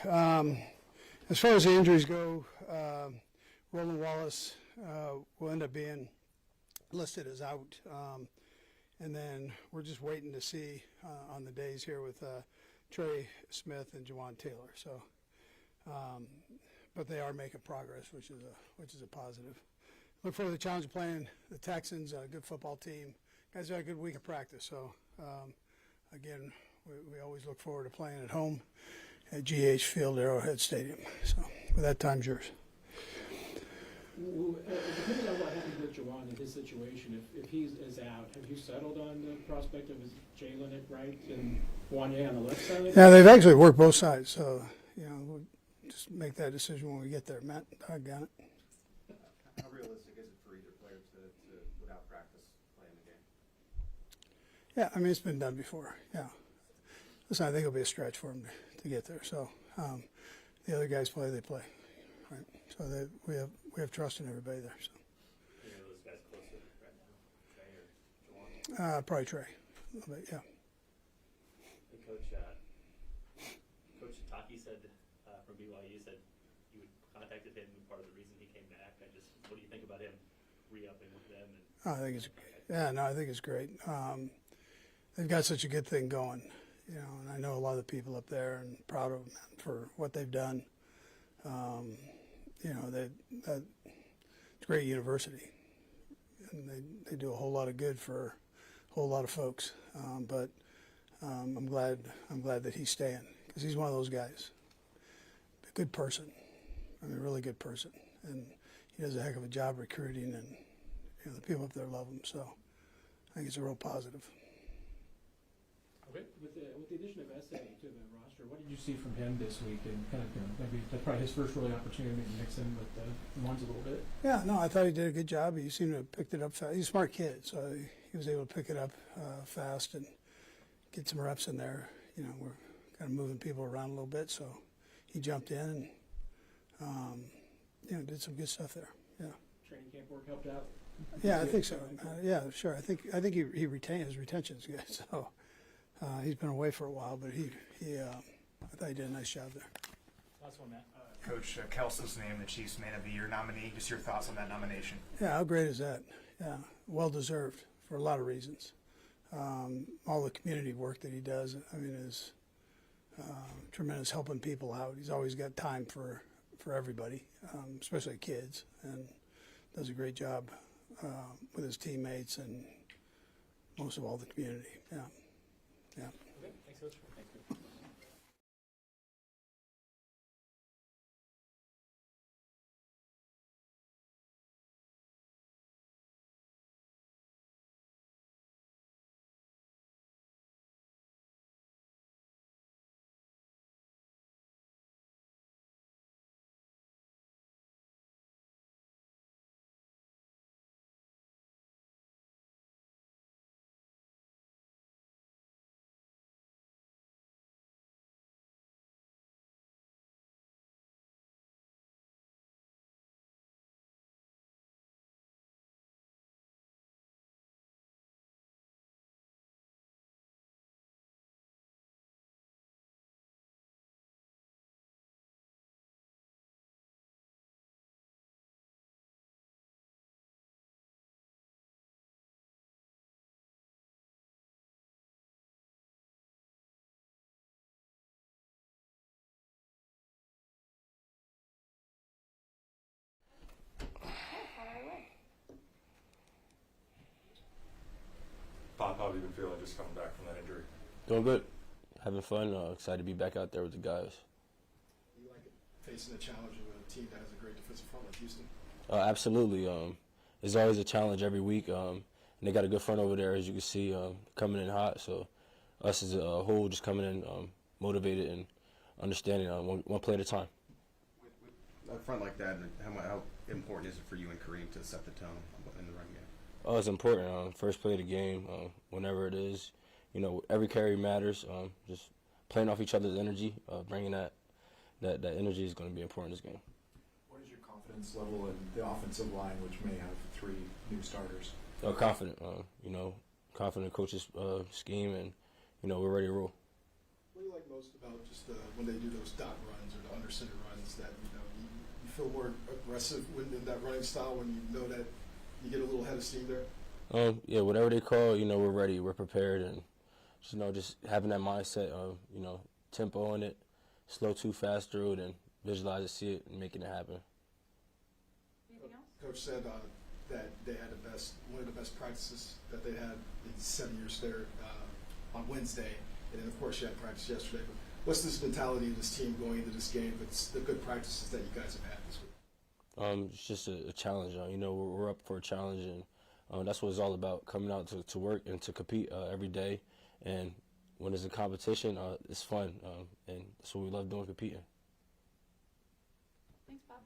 As far as the injuries go, Roland Wallace will end up being listed as out. And then we're just waiting to see on the days here with Trey Smith and Jawan Taylor. So, but they are making progress, which is a positive. Look forward to the challenge of playing the Texans, a good football team. Guys had a good week of practice. So, again, we always look forward to playing at home at GH Field, Arrowhead Stadium. So, with that, time's yours. Depending on what happens with Jawan in his situation, if he is out, have you settled on the prospect of Jalen at right and Wanye on the left side? Yeah, they've actually worked both sides, so we'll just make that decision when we get there. Matt, I got it. How realistic is it for either player to without practice, play in the game? Yeah, I mean, it's been done before. Yeah, listen, I think it'll be a stretch for him to get there. So the other guys play, they play, right? So we have trust in everybody there. So. Any of those guys closer right now, Trey or Jawan? Probably Trey, a little bit, yeah. And Coach Taki said from BYU said you would contacted him and part of the reason he came back. What do you think about him re-upping with them? I think it's great. They've got such a good thing going, and I know a lot of the people up there and proud of them for what they've done. It's a great university, and they do a whole lot of good for a whole lot of folks. But I'm glad that he's staying because he's one of those guys. A good person, really good person, and he does a heck of a job recruiting, and the people up there love him. So I think it's a real positive. Okay. With the addition of SA to the roster, what did you see from him this week? And kind of, maybe that's probably his first really opportunity to mix in with the ones a little bit. Yeah, no, I thought he did a good job. He seemed to have picked it up fast. He's a smart kid, so he was able to pick it up fast and get some reps in there. We're kind of moving people around a little bit, so he jumped in and did some good stuff there. Yeah. Training camp work helped out. Yeah, I think so. Yeah, sure. I think he retained his retention's good. So he's been away for a while, but I thought he did a nice job there. Last one, Matt. Coach Kelsey's named the Chiefs Man of the Year nominee. Just your thoughts on that nomination? Yeah, how great is that? Yeah, well deserved for a lot of reasons. All the community work that he does, is tremendous, helping people out. He's always got time for everybody, especially kids, and does a great job with his teammates and most of all the community. Yeah. Okay, thanks, Coach. Thank you. Bob, how have you been feeling just coming back from that injury? Doing good. Having fun. Excited to be back out there with the guys. You like it facing the challenge of a team that has a great defensive front like Houston? Absolutely. It's always a challenge every week. And they got a good front over there, as you can see, coming in hot. So us as a whole just coming in motivated and understanding one play at a time. With a front like that, how important is it for you and Kareem to set the tone in the run game? Oh, it's important. First play of the game, whenever it is. Every carry matters. Just playing off each other's energy, bringing that energy is going to be important in this game. What is your confidence level in the offensive line, which may have 3 new starters? Confident. Confident in coach's scheme, and we're ready to roll. What do you like most about just when they do those dot runs or the under center runs that you feel more aggressive in that running style when you know that you get a little head of steam there? Yeah, whatever they call, we're ready, we're prepared, and just having that mindset of tempo in it, slow too fast through it, and visualize it, see it, and making it happen. Anything else? Coach said that they had one of the best practices that they had in 7 years there on Wednesday, and then of course you had practice yesterday. But what's this mentality of this team going into this game? It's the good practices that you guys have had this week. It's just a challenge. We're up for a challenge, and that's what it's all about, coming out to work and to compete every day. And when there's a competition, it's fun, and that's what we love doing, competing. Thanks, Bob.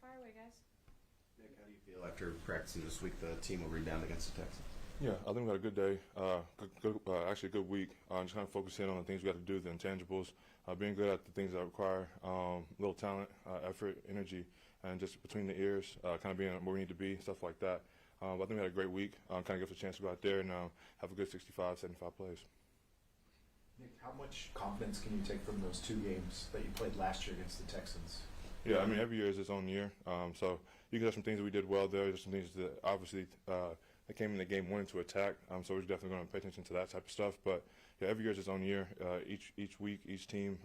Fire away, guys. Nick, how do you feel after practicing this week? The team will rebound against the Texans. Yeah, I think we had a good day. Actually a good week. Just kind of focusing on the things we got to do, the intangibles, being good at the things that require little talent, effort, energy, and just between the ears, kind of being where we need to be, stuff like that. I think we had a great week. Kind of gives us a chance to go out there and have a good 65, 75 plays. Nick, how much confidence can you take from those two games that you played last year against the Texans? Yeah, I mean, every year is its own year. So you can have some things that we did well there. There's some things that obviously that came in the game wanting to attack. So we're definitely going to pay attention to that type of stuff. But yeah, every year is its own year. Each week, each team,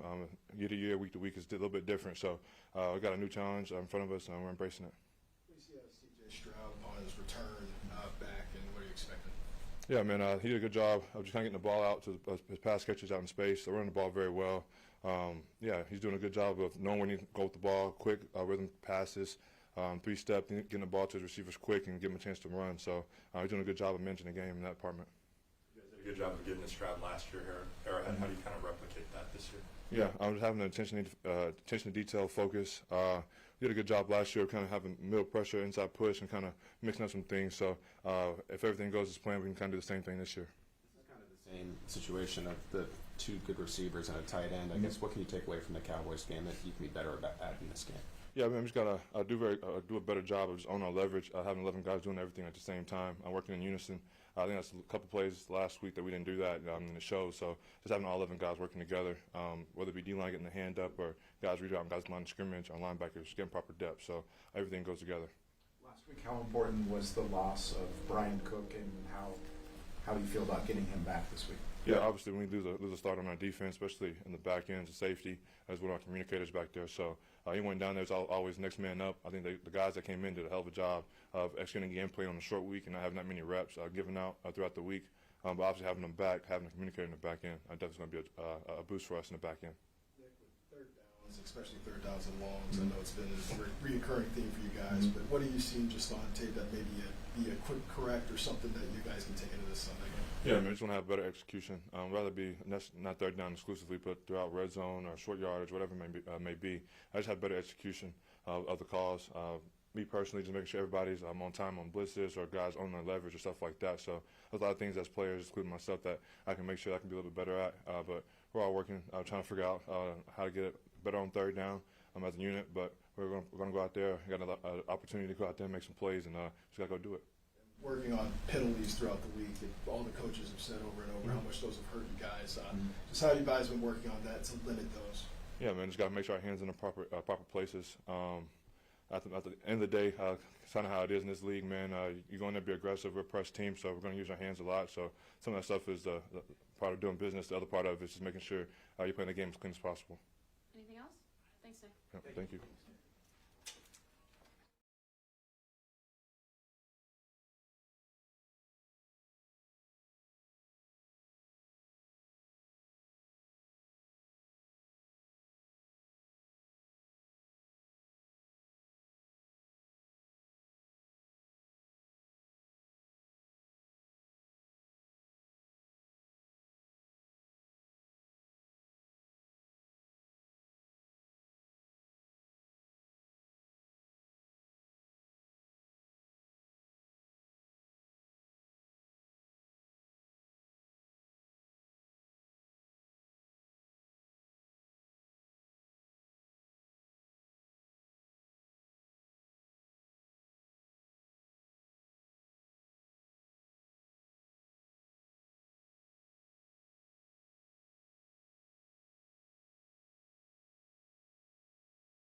year to year, week to week is a little bit different. So we got a new challenge in front of us, and we're embracing it. We see CJ Yeah, man, he did a good job of just kind of getting the ball out to his pass catchers out in space. They're running the ball very well. Yeah, he's doing a good job of knowing when to go with the ball, quick rhythm passes, three-step, getting the ball to his receivers quick and give him a chance to run. So he's doing a good job of managing the game in that department. You guys did a good job of getting this crowd last year here at Arrowhead. How do you kind of replicate that this year? Yeah, I was having an attention to detail focus. We did a good job last year of kind of having middle pressure, inside push, and kind of mixing up some things. So if everything goes as planned, we can kind of do the same thing this year. This is kind of the same situation of the two good receivers and a tight end. I guess what can you take away from the Cowboys game that you can be better at in this game? Yeah, I mean, we just gotta do a better job of just owning our leverage, having 11 guys doing everything at the same time, working in unison. I think that's a couple plays last week that we didn't do that in the show. So just having all 11 guys working together, whether it be D-line getting the hand up or guys rerouting, guys line of scrimmage, or linebackers getting proper depth. So everything goes together. Last week, how important was the loss of Brian Cook, and how do you feel about getting him back this week? Yeah, obviously when we lose a start on our defense, especially in the back end, the safety, as one of our communicators back there. So he went down there, it's always next man up. I think the guys that came in did a hell of a job of executing gameplay on a short week and not having that many reps given out throughout the week. But obviously having them back, having a communicator in the back end, definitely going to be a boost for us in the back end. Nick, with third downs, especially third downs and longs, I know it's been a reoccurring theme for you guys, but what are you seeing just on tape that maybe be a quick correct or something that you guys can take into this Sunday game? Yeah, I mean, I just want to have better execution. Rather be not third down exclusively, but throughout red zone or short yardage, whatever it may be. I just have better execution of the calls. Me personally, just making sure everybody's on time on blitzes or guys on their leverage or stuff like that. So there's a lot of things as players, including myself, that I can make sure I can be a little bit better at. But we're all working, trying to figure out how to get it better on third down as a unit. But we're going to go out there. We got an opportunity to go out there and make some plays, and just got to go do it. Working on penalties throughout the week, all the coaches have said over and over how much those have hurt you guys. Just how you guys been working on that to limit those? Yeah, man, just got to make sure our hands in the proper places. At the end of the day, it's kind of how it is in this league, man. You're going to be aggressive. We're a press team, so we're going to use our hands a lot. So some of that stuff is the part of doing business. The other part of it is just making sure you're playing the game as clean as possible. Anything else? Thanks, Nick. Yeah, thank you.